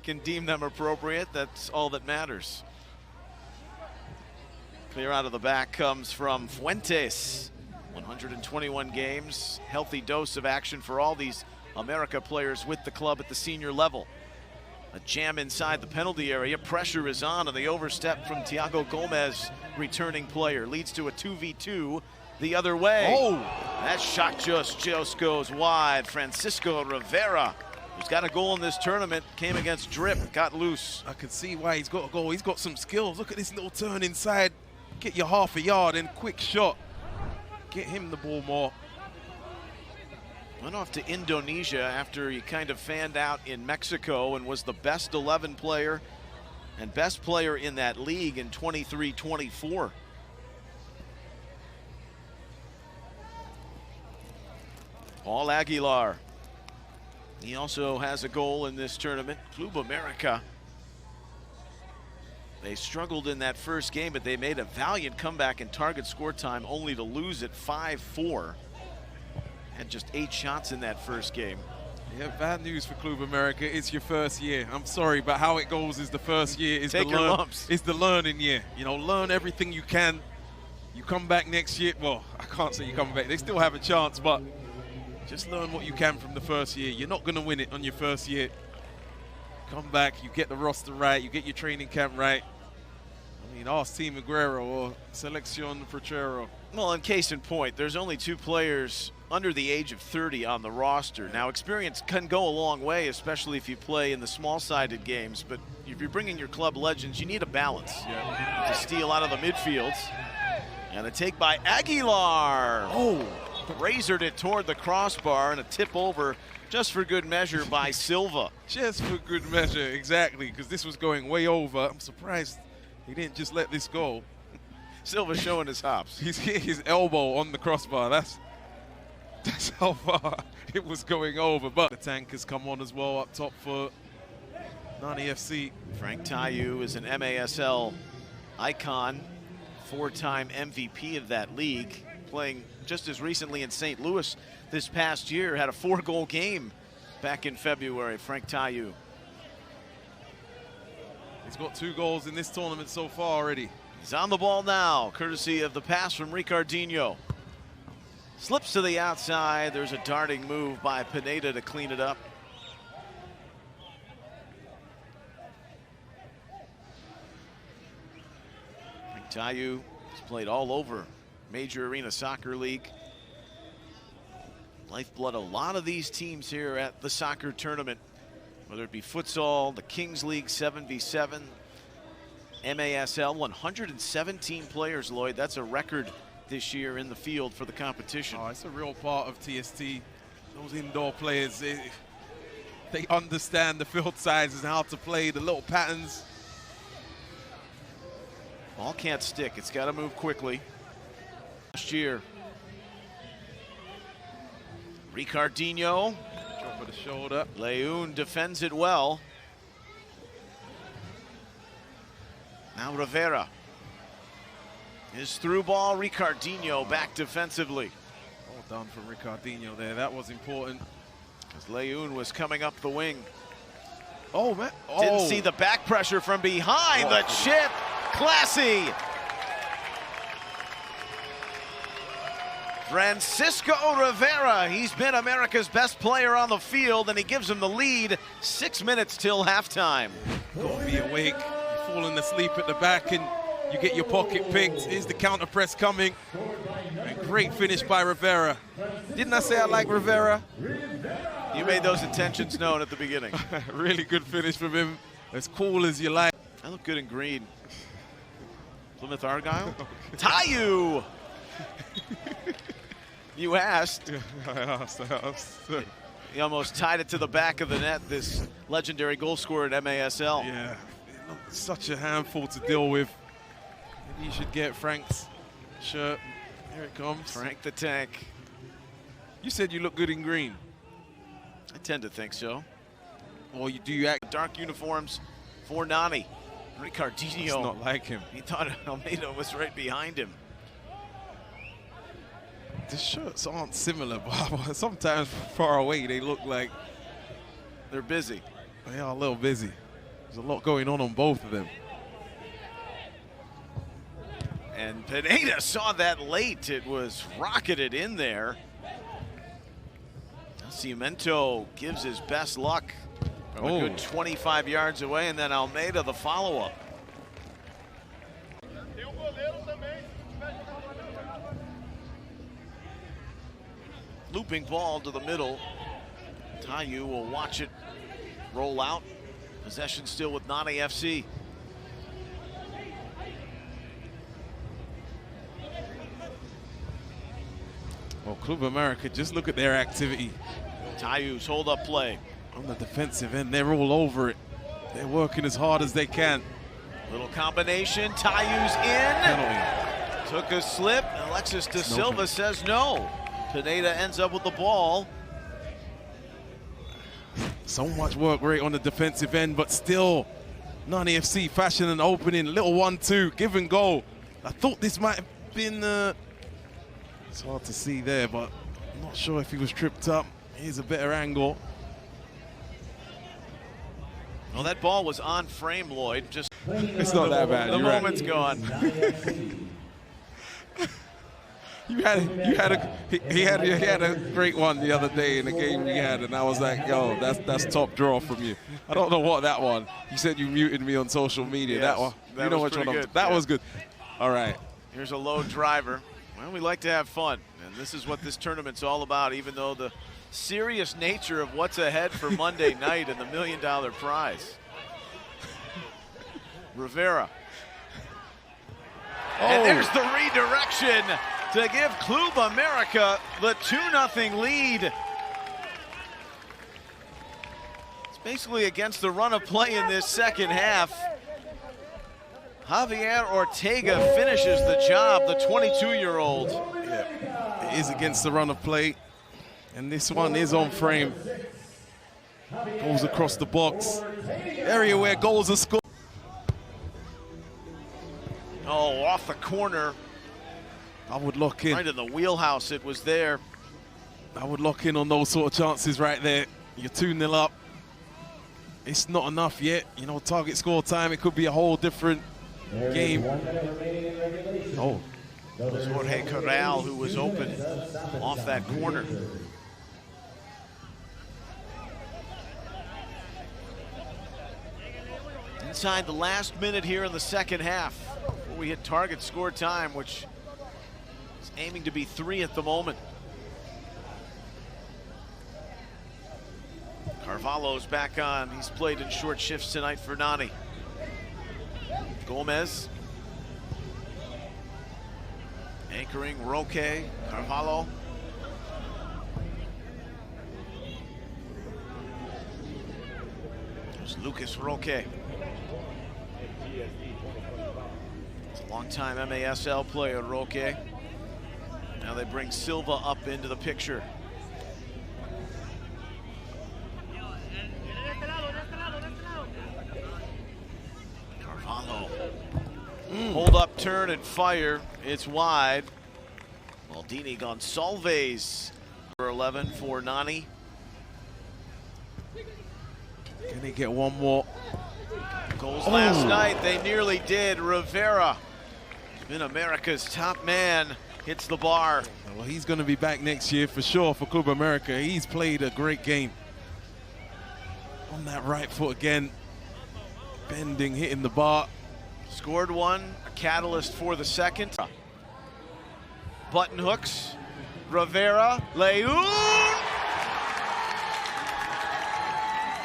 can deem them appropriate, that's all that matters. Clear out of the back comes from Fuentes. 121 games, healthy dose of action for all these América players with the club at the senior level. A jam inside the penalty area, pressure is on, and the overstep from Thiago Gomez, returning player, leads to a 2v2 the other way. Oh! That shot just goes wide. Francisco Rivera, who's got a goal in this tournament, came against Drip, got loose. I can see why he's got a goal. He's got some skills. Look at this little turn inside. Get you half a yard and quick shot. Get him the ball more. Went off to Indonesia after he kind of fanned out in Mexico and was the best 11 player and best player in that league in 23-24. Paul Aguilar. He also has a goal in this tournament. Club América. They struggled in that first game, but they made a valiant comeback in target score time, only to lose it 5-4. Had just 8 shots in that first game. Yeah, bad news for Club América. It's your first year. I'm sorry, but how it goes is the first year is Take your lumps. It's the learning year. You know, learn everything you can. You come back next year. Well, I can't say you come back. They still have a chance, but just learn what you can from the first year. You're not going to win it on your first year. Come back, you get the roster right, you get your training camp right. I mean, ask Team Aguero or Selección Portero. Well, in case in point, there's only 2 players under the age of 30 on the roster. Now, experience can go a long way, especially if you play in the small-sided games, but if you're bringing your club legends, you need a balance to steal out of the midfields. And a take by Aguilar. Oh, razored it toward the crossbar, and a tip over just for good measure by Silva. Just for good measure, exactly, because this was going way over. I'm surprised he didn't just let this go. Silva showing his hops. He's hit his elbow on the crossbar. That's how far it was going over. But the tank has come on as well up top for Nani FC. Frank Tayu is an MASL icon, 4-time MVP of that league, playing just as recently in St. Louis this past year. Had a 4-goal game back in February, Frank Tayu. He's got 2 goals in this tournament so far already. He's on the ball now, courtesy of the pass from Ricardinho. Slips to the outside. There's a darting move by Pineda to clean it up. Frank Tayu has played all over Major Arena Soccer League. Lifeblood, a lot of these teams here at the soccer tournament, whether it be futsal, the Kings League 7v7, MASL, 117 players, Lloyd. That's a record this year in the field for the competition. Oh, it's a real part of TST. Those indoor players, they understand the field sizes and how to play the little patterns. Ball can't stick. It's got to move quickly. Last year, Ricardinho. Drop of the shoulder. Leun defends it well. Now Rivera. His through ball, Ricardinho back defensively. Well done from Ricardinho there. That was important. As Leun was coming up the wing. Oh, man. Oh. Didn't see the back pressure from behind. The chip. Classy. Francisco Rivera, he's been America's best player on the field, and he gives him the lead. 6 minutes till halftime. Gotta be awake. You're falling asleep at the back, and you get your pocket picked. Here's the counter press coming. And great finish by Rivera. Didn't I say I like Rivera? You made those intentions known at the beginning. Really good finish from him. As cool as you like. I look good in green. Plymouth Argyle. Tayu! You asked. I asked. He almost tied it to the back of the net, this legendary goal scorer at MASL. Yeah, such a handful to deal with. Maybe you should get Frank's shirt. Here it comes. Frank the Tank. You said you look good in green. I tend to think so. Or do you act? Dark uniforms for Nani. Ricardinho. It's not like him. He thought Almeida was right behind him. The shirts aren't similar, but sometimes far away they look like they're busy. They are a little busy. There's a lot going on both of them. And Pineda saw that late. It was rocketed in there. Ciumento gives his best luck from a good 25 yards away, and then Almeida the follow-up. Looping ball to the middle. Tayu will watch it roll out. Possession still with Nani FC. Well, Club America, just look at their activity. Tayu's hold-up play. On the defensive end, they're all over it. They're working as hard as they can. Little combination, Tayu's in. Penalty. Took a slip, Alexis De Silva says no. Pineda ends up with the ball. So much work rate on the defensive end, but still, Nani FC fashion an opening, little 1-2, give and go. I thought this might have been, it's hard to see there, but I'm not sure if he was tripped up. Here's a better angle. Well, that ball was on frame, Lloyd. Just it's not that bad. The moment's gone. He had a great one the other day in the game we had, and I was like, yo, that's top draw from you. I don't know what that one. You said you muted me on social media. Yes, that one. You know which one? That was good. All right. Here's a low driver. Well, we like to have fun, and this is what this tournament's all about, even though the serious nature of what's ahead for Monday night and the $1 million prize. Rivera. And there's the redirection to give Club America the 2-0 lead. It's basically against the run of play in this second half. Javier Ortega finishes the job, the 22-year-old. Yeah, it is against the run of play. And this one is on frame. Goes across the box. Area where goals are scored. Oh, off the corner. I would lock in. Right in the wheelhouse, it was there. I would lock in on those sort of chances right there. You're 2-0 up. It's not enough yet. You know, target score time, it could be a whole different game. Oh. It was Jorge Corral who was open off that corner. Inside the last minute here in the second half, before we hit target score time, which is aiming to be 3 at the moment. Carvalho's back on. He's played in short shifts tonight for Nani. Gomez. Anchoring Roque, Carvalho. There's Lucas Roque. It's a longtime MASL player, Roque. Now they bring Silva up into the picture. Carvalho. Hold up, turn, and fire. It's wide. Maldini Gonçalves, number 11 for Nani. Can they get one more? Goals last night, they nearly did. Rivera, he's been America's top man, hits the bar. Well, he's going to be back next year for sure for Club America. He's played a great game. On that right foot again. Bending, hitting the bar. Scored one, a catalyst for the second. Button hooks, Rivera, Leun.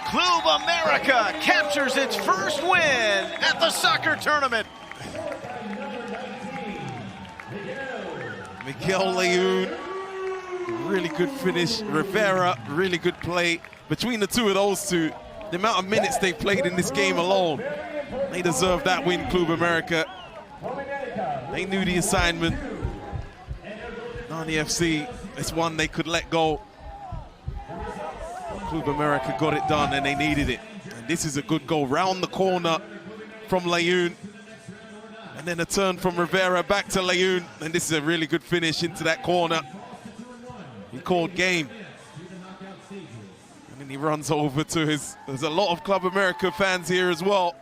Club America captures its first win at the soccer tournament. Miguel Leun, really good finish. Rivera, really good play. Between the two of those two, the amount of minutes they played in this game alone, they deserve that win, Club America. They knew the assignment. Nani FC, it's one they could let go. Club America got it done and they needed it. And this is a good goal. Round the corner from Leun. And then a turn from Rivera back to Leun. And this is a really good finish into that corner. He called game. And then he runs over to his, there's a lot of Club America fans here as well.